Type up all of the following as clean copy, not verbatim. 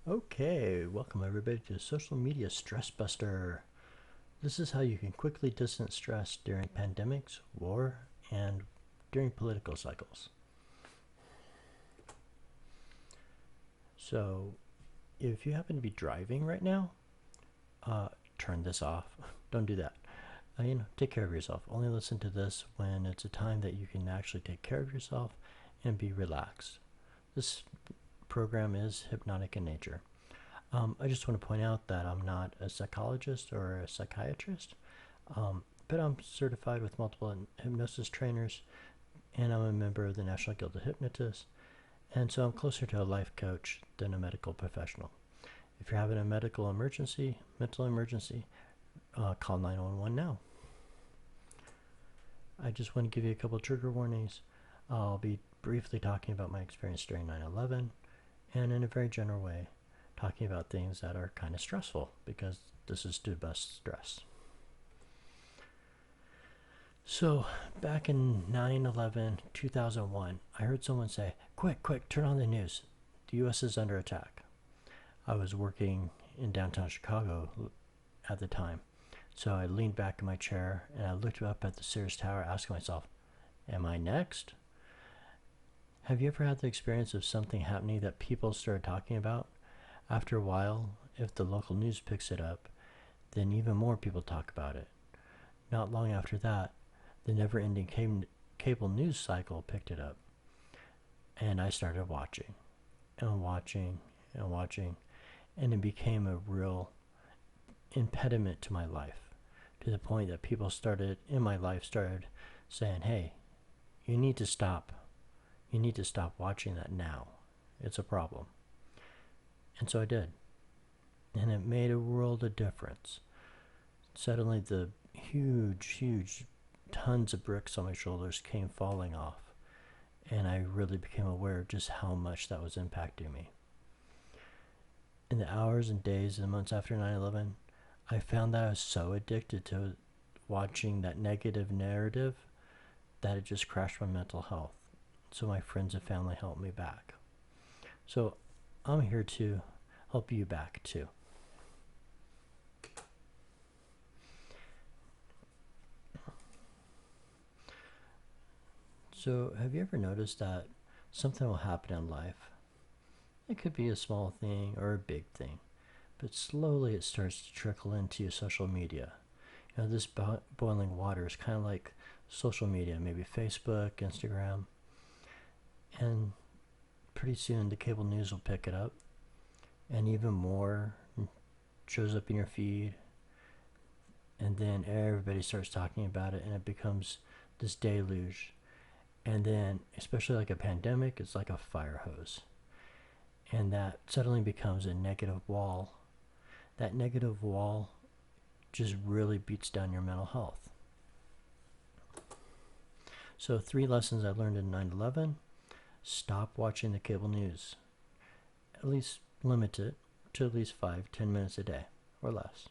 Okay, welcome everybody to Social Media Stress Buster. This is how you can quickly distance stress during pandemics, war, and during political cycles. So, if you happen to be driving right now, uh, turn this off. Don't do that. Take care of yourself. Only listen to this when it's a time that you can actually take care of yourself and be relaxed. This program is hypnotic in nature. I just want to point out that I'm not a psychologist or a psychiatrist, but I'm certified with multiple hypnosis trainers, and I'm a member of the National Guild of Hypnotists, and so I'm closer to a life coach than a medical professional. If you're having a medical emergency, mental emergency, call 911 now. I just want to give you a couple trigger warnings. I'll be briefly talking about my experience during 9/11, and in a very general way, talking about things that are kind of stressful because this is to bust stress. So, back in 9/11, 2001, I heard someone say, quick, quick, turn on the news. The U.S. is under attack. I was working in downtown Chicago at the time. So I leaned back in my chair and I looked up at the Sears Tower, asking myself, am I next? Have you ever had the experience of something happening that people started talking about? After a while, if the local news picks it up, then even more people talk about it. Not long after that, the never-ending cable news cycle picked it up, and I started watching and watching and watching, and it became a real impediment to my life, to the point that people in my life started saying, hey, you need to stop. You need to stop watching that now. It's a problem. And so I did. And it made a world of difference. Suddenly the huge tons of bricks on my shoulders came falling off. And I really became aware of just how much that was impacting me. In the hours and days and months after 9/11, I found that I was so addicted to watching that negative narrative that it just crashed my mental health. So my friends and family helped me back. So I'm here to help you back too. So have you ever noticed that something will happen in life? It could be a small thing or a big thing, but slowly it starts to trickle into your social media. This boiling water is kind of like social media, maybe Facebook, Instagram, and pretty soon the cable news will pick it up, and even more shows up in your feed, and then everybody starts talking about it, and it becomes this deluge. And then, especially like a pandemic, it's like a fire hose, and that suddenly becomes a negative wall. That negative wall just really beats down your mental health. So 3 lessons I learned in 9/11. Stop watching the cable news. At least limit it to at least 5-10 minutes a day or less.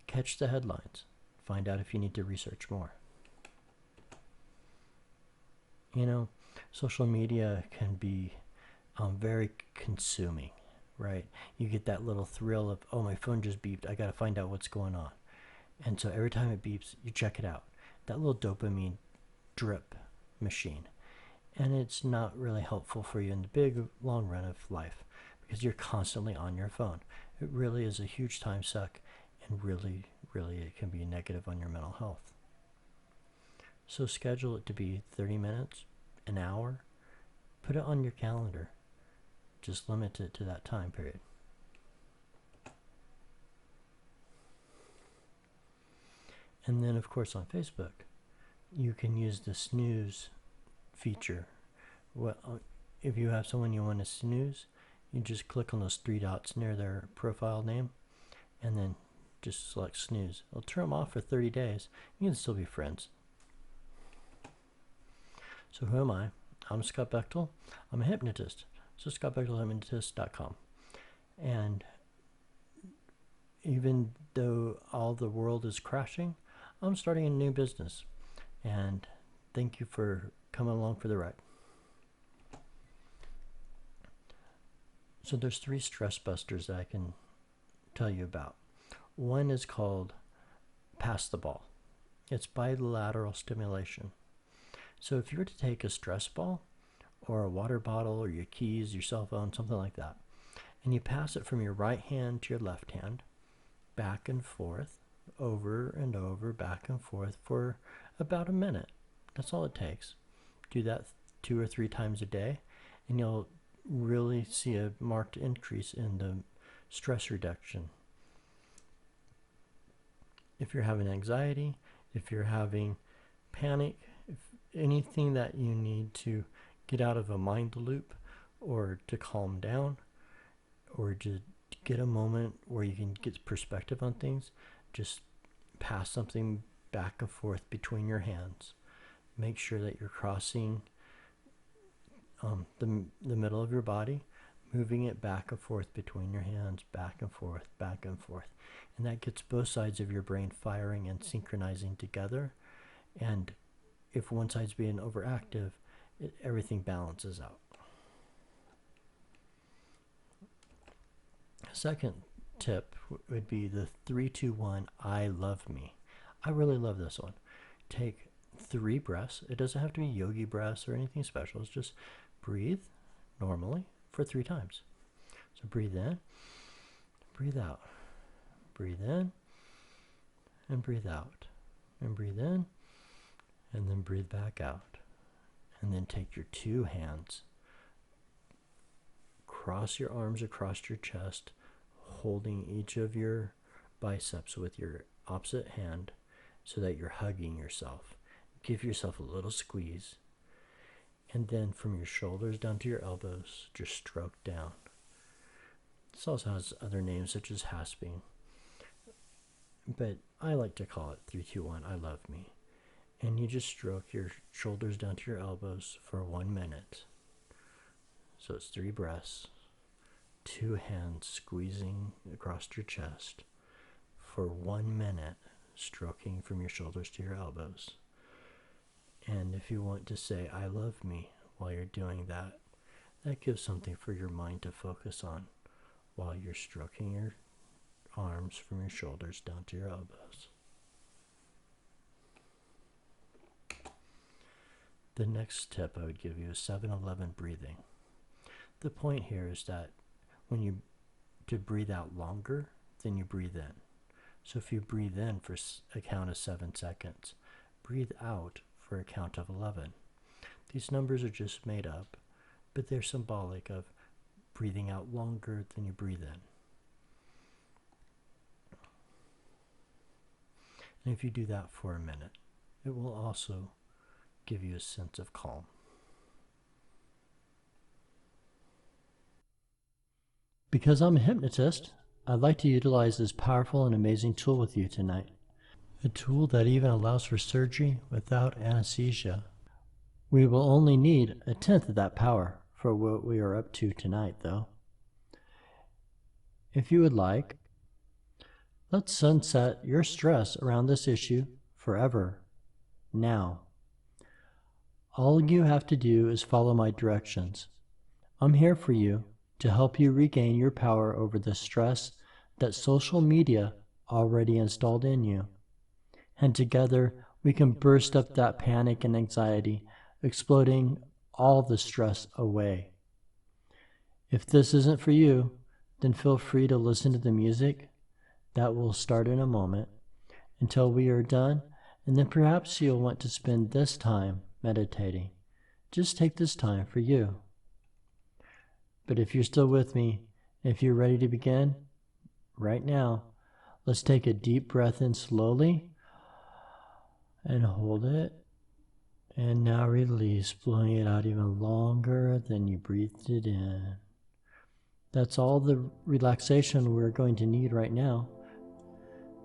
Catch the headlines. Find out if you need to research more. Social media can be very consuming, right? You get that little thrill of, oh, my phone just beeped. I got to find out what's going on. And so every time it beeps, you check it out. That little dopamine drip machine. And it's not really helpful for you in the big, long run of life because you're constantly on your phone. It really is a huge time suck, and really, it can be negative on your mental health. So schedule it to be 30 minutes, an hour. Put it on your calendar. Just limit it to that time period. And then, of course, on Facebook, you can use the snooze feature. Well, if you have someone you want to snooze, you just click on those 3 dots near their profile name, and then just select snooze. It'll turn them off for 30 days. You can still be friends. So who am I? I'm Scott Bechtel. I'm a hypnotist. So scottbechtelhypnotist.com. And even though all the world is crashing, I'm starting a new business. And thank you for coming along for the ride. So there's 3 stress busters that I can tell you about. One is called pass the ball. It's bilateral stimulation. So if you were to take a stress ball or a water bottle or your keys, your cell phone, something like that, and you pass it from your right hand to your left hand, back and forth, over and over, back and forth for about a minute. That's all it takes. Do that 2 or 3 times a day, and you'll really see a marked increase in the stress reduction. If you're having anxiety, if you're having panic, if anything that you need to get out of a mind loop or to calm down or to get a moment where you can get perspective on things, just pass something back and forth between your hands. Make sure that you're crossing the middle of your body, moving it back and forth between your hands, back and forth, back and forth. And that gets both sides of your brain firing and synchronizing together. And if one side's being overactive, everything balances out. Second tip would be the 3-2-1 I love me. I really love this one. Take 3 breaths. It doesn't have to be yogi breaths or anything special. It's just breathe normally for 3 times. So breathe in, breathe out, breathe in, and breathe out, and breathe in, and then breathe back out. And then take your 2 hands, cross your arms across your chest, holding each of your biceps with your opposite hand so that you're hugging yourself. Give yourself a little squeeze. And then from your shoulders down to your elbows, just stroke down. This also has other names such as hasping, but I like to call it 3-2-1 I love me. And you just stroke your shoulders down to your elbows for 1 minute. So it's 3 breaths, 2 hands squeezing across your chest for 1 minute, stroking from your shoulders to your elbows. And if you want to say I love me while you're doing that, that gives something for your mind to focus on while you're stroking your arms from your shoulders down to your elbows. The next tip I would give you is 7-11 breathing. The point here is that when you to breathe out longer than you breathe in. So if you breathe in for a count of 7 seconds, breathe out for a count of 11. These numbers are just made up, but they're symbolic of breathing out longer than you breathe in. And if you do that for a minute, it will also give you a sense of calm. Because I'm a hypnotist, I'd like to utilize this powerful and amazing tool with you tonight. A tool that even allows for surgery without anesthesia. We will only need 1/10 of that power for what we are up to tonight, though. If you would like, let's sunset your stress around this issue forever, now. All you have to do is follow my directions. I'm here for you to help you regain your power over the stress that social media already installed in you. And together we can burst up that panic and anxiety, exploding all the stress away. If this isn't for you, then feel free to listen to the music that will start in a moment until we are done, and then perhaps you'll want to spend this time meditating. Just take this time for you. But if you're still with me, if you're ready to begin, right now, let's take a deep breath in slowly and hold it. And now release, blowing it out even longer than you breathed it in. That's all the relaxation we're going to need right now,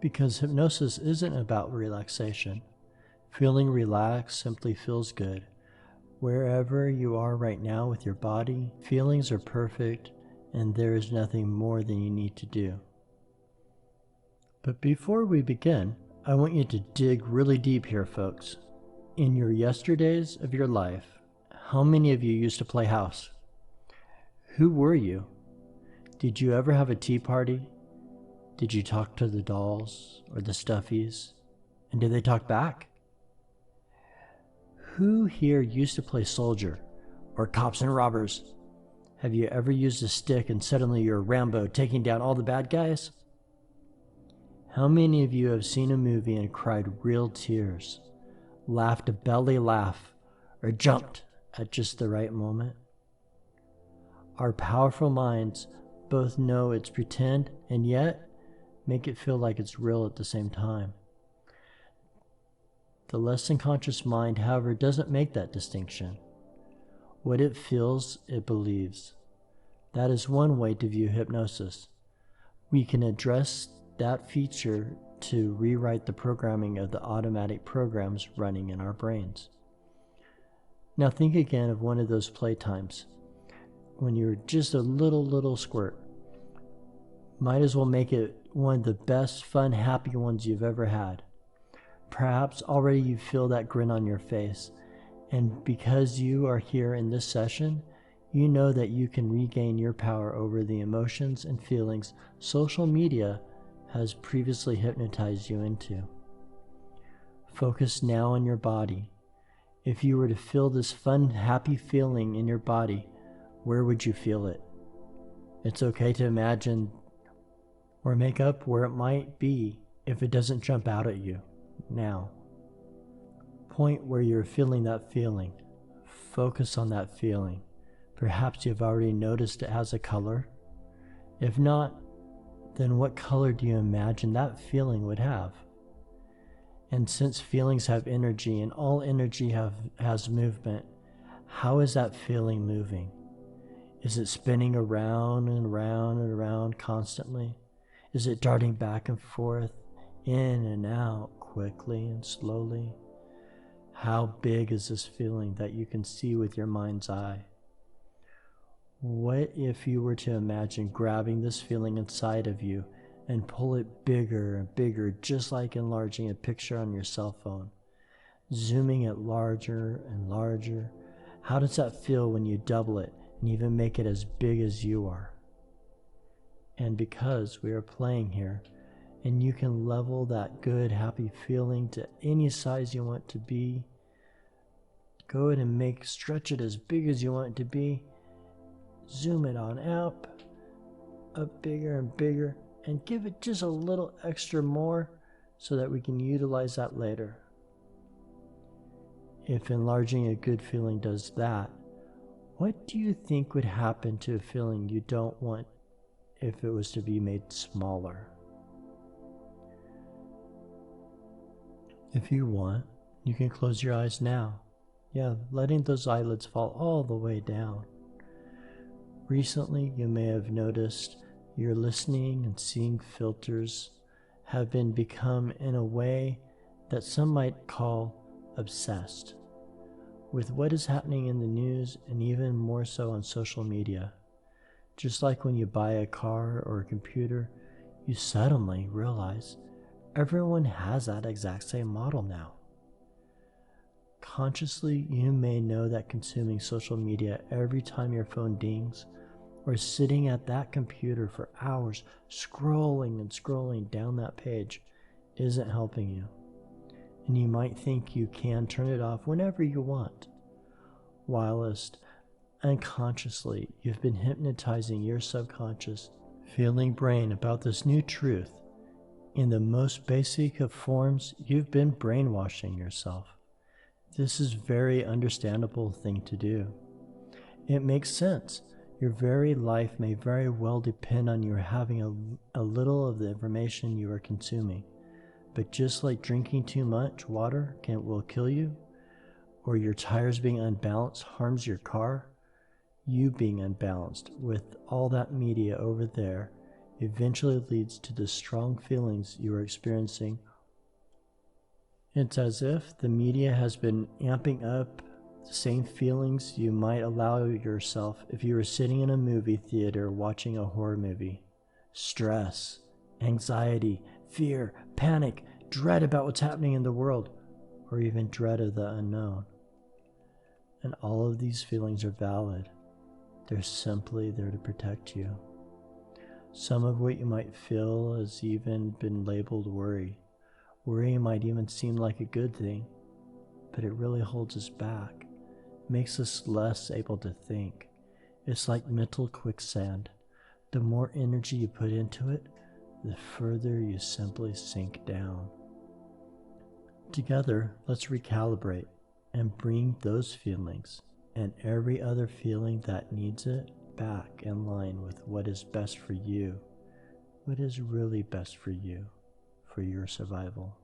because hypnosis isn't about relaxation. Feeling relaxed simply feels good. Wherever you are right now with your body, feelings are perfect, and there is nothing more than you need to do. But before we begin, I want you to dig really deep here, folks. In your yesterdays of your life, how many of you used to play house? Who were you? Did you ever have a tea party? Did you talk to the dolls or the stuffies? And did they talk back? Who here used to play soldier or cops and robbers? Have you ever used a stick and suddenly you're Rambo taking down all the bad guys? How many of you have seen a movie and cried real tears, laughed a belly laugh, or jumped at just the right moment? Our powerful minds both know it's pretend and yet make it feel like it's real at the same time. The less than conscious mind, however, doesn't make that distinction. What it feels, it believes. That is one way to view hypnosis. We can address that feature to rewrite the programming of the automatic programs running in our brains. Now think again of one of those playtimes when you were just a little squirt. Might as well make it one of the best, fun, happy ones you've ever had. Perhaps already you feel that grin on your face, and because you are here in this session, you know that you can regain your power over the emotions and feelings social media has previously hypnotized you into. Focus now on your body. If you were to feel this fun, happy feeling in your body, where would you feel it? It's okay to imagine or make up where it might be if it doesn't jump out at you now. Point where you're feeling that feeling. Focus on that feeling. Perhaps you've already noticed it has a color. If not, then what color do you imagine that feeling would have? And since feelings have energy and all energy has movement, how is that feeling moving? Is it spinning around and around and around constantly? Is it darting back and forth, in and out, quickly and slowly? How big is this feeling that you can see with your mind's eye? What if you were to imagine grabbing this feeling inside of you and pull it bigger and bigger, just like enlarging a picture on your cell phone, zooming it larger and larger? How does that feel when you double it and even make it as big as you are? And because we are playing here, and you can level that good, happy feeling to any size you want to be, go ahead and stretch it as big as you want it to be. Zoom it on up bigger and bigger, and give it just a little extra more so that we can utilize that later. If enlarging a good feeling does that, what do you think would happen to a feeling you don't want if it was to be made smaller? If you want, you can close your eyes now. Yeah, letting those eyelids fall all the way down. Recently, you may have noticed your listening and seeing filters have become in a way that some might call obsessed with what is happening in the news, and even more so on social media. Just like when you buy a car or a computer, you suddenly realize everyone has that exact same model now. Consciously, you may know that consuming social media every time your phone dings, or sitting at that computer for hours scrolling and scrolling down that page, isn't helping you. And you might think you can turn it off whenever you want, whilst unconsciously you've been hypnotizing your subconscious feeling brain about this new truth. In the most basic of forms, you've been brainwashing yourself. This is a very understandable thing to do. It makes sense. Your very life may very well depend on you having a little of the information you are consuming. But just like drinking too much water will kill you, or your tires being unbalanced harms your car, you being unbalanced with all that media over there eventually leads to the strong feelings you are experiencing. It's as if the media has been amping up the same feelings you might allow yourself if you were sitting in a movie theater watching a horror movie. Stress, anxiety, fear, panic, dread about what's happening in the world, or even dread of the unknown. And all of these feelings are valid. They're simply there to protect you. Some of what you might feel has even been labeled worry. Worry might even seem like a good thing, but it really holds us back, makes us less able to think. It's like mental quicksand. The more energy you put into it, the further you simply sink down. Together, let's recalibrate and bring those feelings and every other feeling that needs it back in line with what is best for you, what is really best for you, for your survival.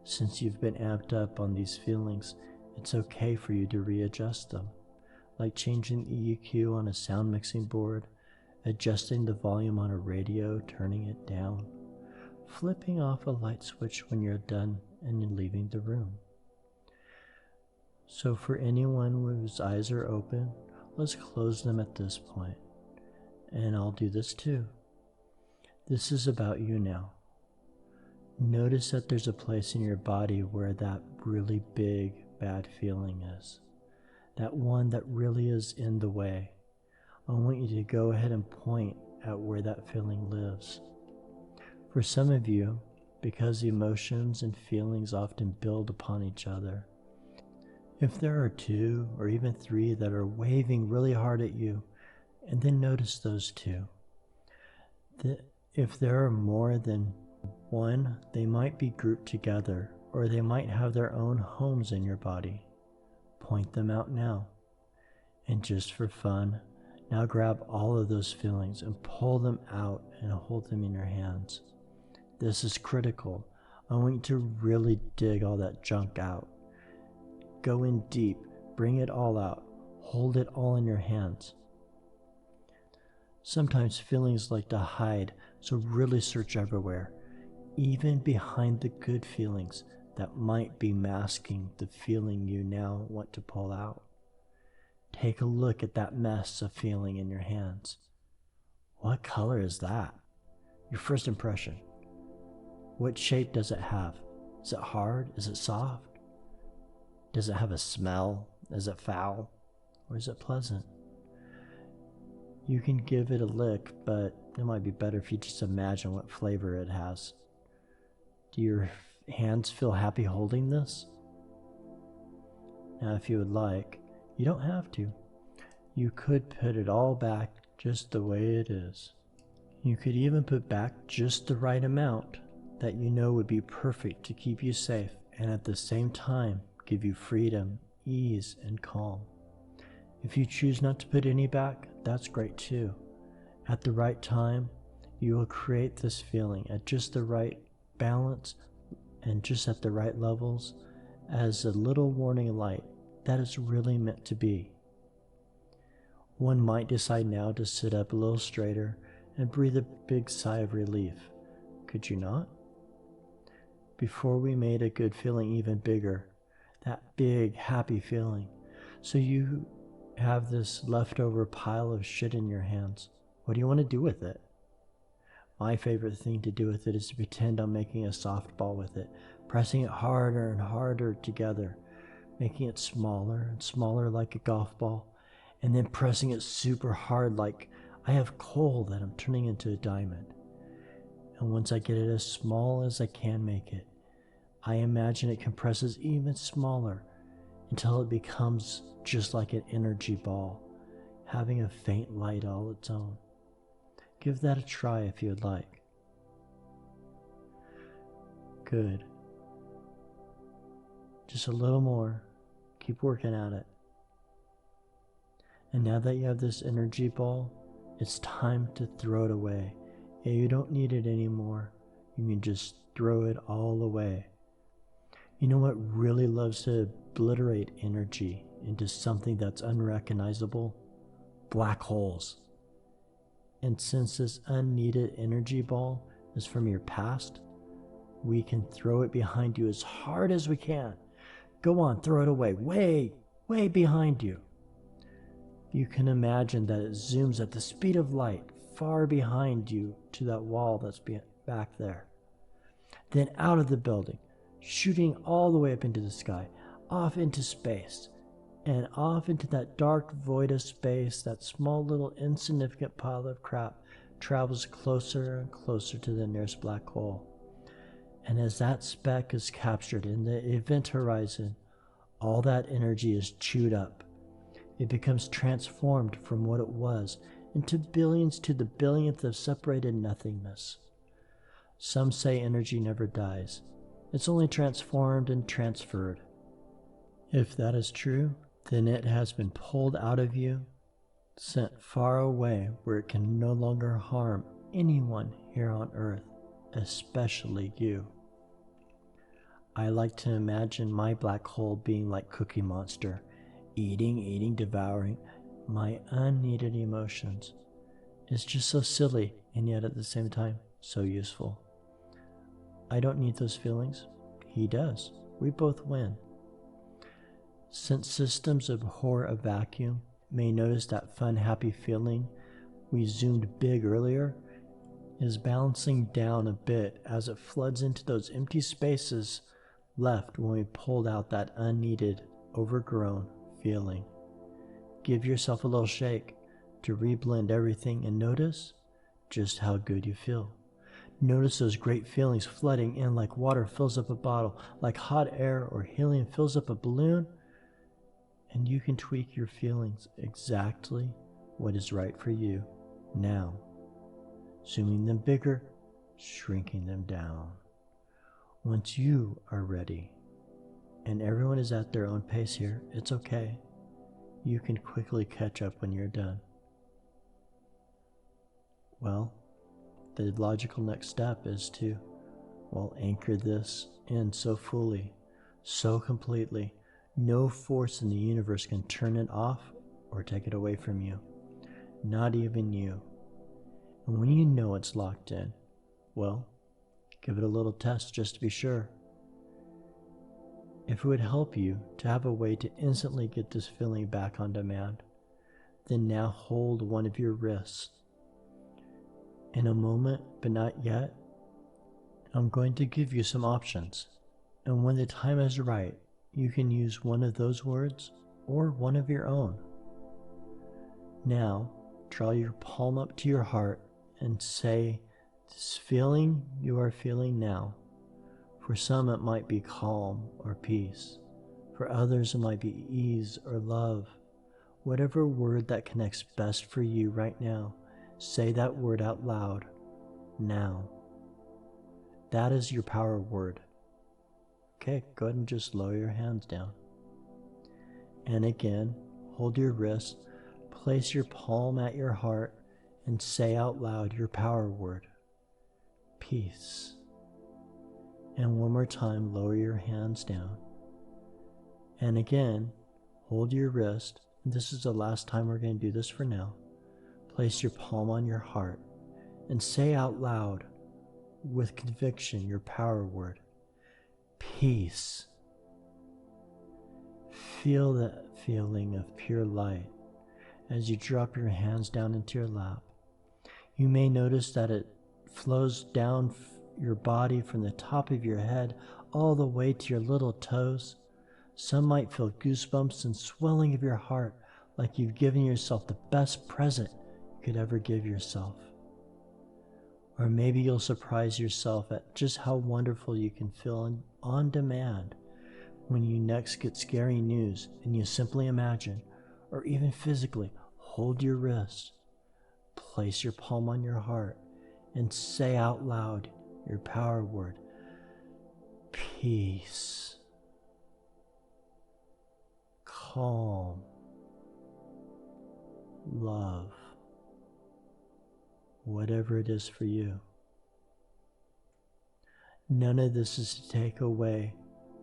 Since you've been amped up on these feelings, it's okay for you to readjust them, like changing the EQ on a sound mixing board, adjusting the volume on a radio, turning it down, flipping off a light switch when you're done and leaving the room. So for anyone whose eyes are open, let's close them at this point. And I'll do this too. This is about you now. Notice that there's a place in your body where that really big, bad feeling is. That one that really is in the way. I want you to go ahead and point at where that feeling lives. For some of you, because emotions and feelings often build upon each other, if there are 2 or even 3 that are waving really hard at you, and then notice those 2. If there are more than 1, they might be grouped together, or they might have their own homes in your body. Point them out now. And just for fun, now grab all of those feelings and pull them out and hold them in your hands. This is critical. I want you to really dig all that junk out. Go in deep, bring it all out, hold it all in your hands. Sometimes feelings like to hide, so really search everywhere, even behind the good feelings that might be masking the feeling you now want to pull out. Take a look at that mess of feeling in your hands. What color is that? Your first impression. What shape does it have? Is it hard? Is it soft? Does it have a smell? Is it foul? Or is it pleasant? You can give it a lick, but it might be better if you just imagine what flavor it has. Do your hands feel happy holding this? Now, if you would like, you don't have to. You could put it all back just the way it is. You could even put back just the right amount that you know would be perfect to keep you safe and at the same time give you freedom, ease, and calm. If you choose not to put any back, that's great too. At the right time, you will create this feeling at just the right balance and just at the right levels as a little warning light that it's really meant to be. One might decide now to sit up a little straighter and breathe a big sigh of relief. Could you not? Before we made a good feeling even bigger, that big happy feeling. So you have this leftover pile of shit in your hands. What do you want to do with it? My favorite thing to do with it is to pretend I'm making a softball with it, pressing it harder and harder together, making it smaller and smaller like a golf ball, and then pressing it super hard like I have coal that I'm turning into a diamond. And once I get it as small as I can make it, I imagine it compresses even smaller until it becomes just like an energy ball, having a faint light all its own. Give that a try if you would like. Good. Just a little more. Keep working at it. And now that you have this energy ball, it's time to throw it away. Yeah, you don't need it anymore. You can just throw it all away. You know what really loves to obliterate energy into something that's unrecognizable? Black holes. And since this unneeded energy ball is from your past, we can throw it behind you as hard as we can. Go on, throw it away, way behind you. You can imagine that it zooms at the speed of light far behind you to that wall that's back there. Then out of the building, shooting all the way up into the sky, off into space, and off into that dark void of space, that small little insignificant pile of crap travels closer and closer to the nearest black hole. And as that speck is captured in the event horizon, all that energy is chewed up. It becomes transformed from what it was into billions to the billionth of separated nothingness. Some say energy never dies. It's only transformed and transferred. If that is true, then it has been pulled out of you, sent far away where it can no longer harm anyone here on Earth, especially you. I like to imagine my black hole being like Cookie Monster, eating, devouring my unneeded emotions. It's just so silly and yet at the same time so useful. I don't need those feelings. He does. We both win. Since systems abhor a vacuum, you may notice that fun, happy feeling we zoomed big earlier is balancing down a bit as it floods into those empty spaces left when we pulled out that unneeded, overgrown feeling. Give yourself a little shake to reblend everything and notice just how good you feel. Notice those great feelings flooding in like water fills up a bottle, like hot air or helium fills up a balloon, and you can tweak your feelings exactly what is right for you now. Zooming them bigger, shrinking them down. Once you are ready, and everyone is at their own pace here, it's okay. You can quickly catch up when you're done. Well, the logical next step is to, anchor this in so fully, so completely, no force in the universe can turn it off or take it away from you. Not even you. And when you know it's locked in, give it a little test just to be sure. If it would help you to have a way to instantly get this feeling back on demand, then now hold one of your wrists. In a moment, but not yet, I'm going to give you some options. And when the time is right, you can use one of those words or one of your own. Now, draw your palm up to your heart and say this feeling you are feeling now. For some, it might be calm or peace. For others, it might be ease or love. Whatever word that connects best for you right now, say that word out loud, now. That is your power word. Okay, go ahead and just lower your hands down. And again, hold your wrist, place your palm at your heart, and say out loud your power word, peace. And one more time, lower your hands down. And again, hold your wrist. This is the last time we're going to do this for now. Place your palm on your heart and say out loud, with conviction, your power word, peace. Feel that feeling of pure light as you drop your hands down into your lap. You may notice that it flows down your body from the top of your head all the way to your little toes. Some might feel goosebumps and swelling of your heart, like you've given yourself the best present you could ever give yourself. Or maybe you'll surprise yourself at just how wonderful you can feel on demand when you next get scary news and you simply imagine, or even physically, hold your wrist, place your palm on your heart, and say out loud your power word, peace, calm, love, whatever it is for you. None of this is to take away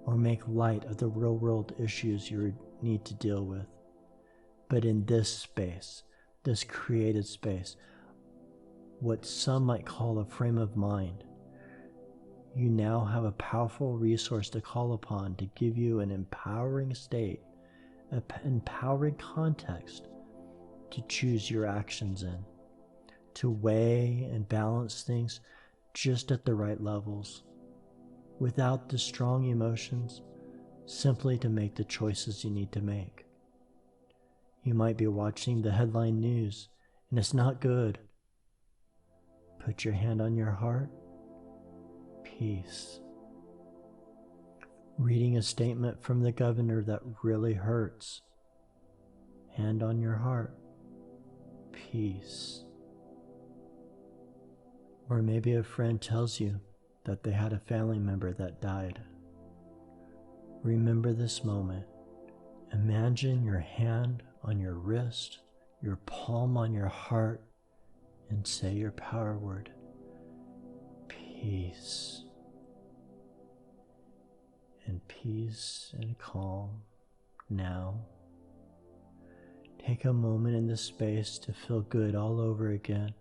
or make light of the real world issues you need to deal with. But in this space, this created space, what some might call a frame of mind, you now have a powerful resource to call upon to give you an empowering state, an empowering context to choose your actions in, to weigh and balance things just at the right levels, without the strong emotions, simply to make the choices you need to make. You might be watching the headline news and it's not good. Put your hand on your heart. Peace. Reading a statement from the governor that really hurts. Hand on your heart. Peace. Or maybe a friend tells you that they had a family member that died. Remember this moment. Imagine your hand on your wrist, your palm on your heart, and say your power word. Peace. And peace and calm now. Take a moment in this space to feel good all over again.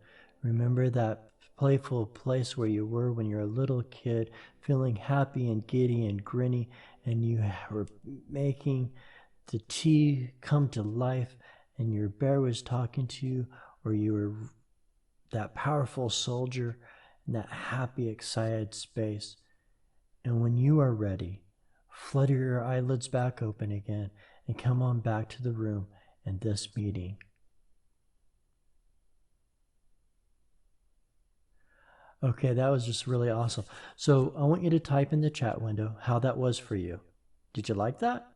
Remember that playful place where you were when you were a little kid, feeling happy and giddy and grinny, and you were making the tea come to life, and your bear was talking to you, or you were that powerful soldier in that happy, excited space. And when you are ready, flutter your eyelids back open again and come on back to the room and this meeting. Okay, that was just really awesome. So I want you to type in the chat window how that was for you. Did you like that?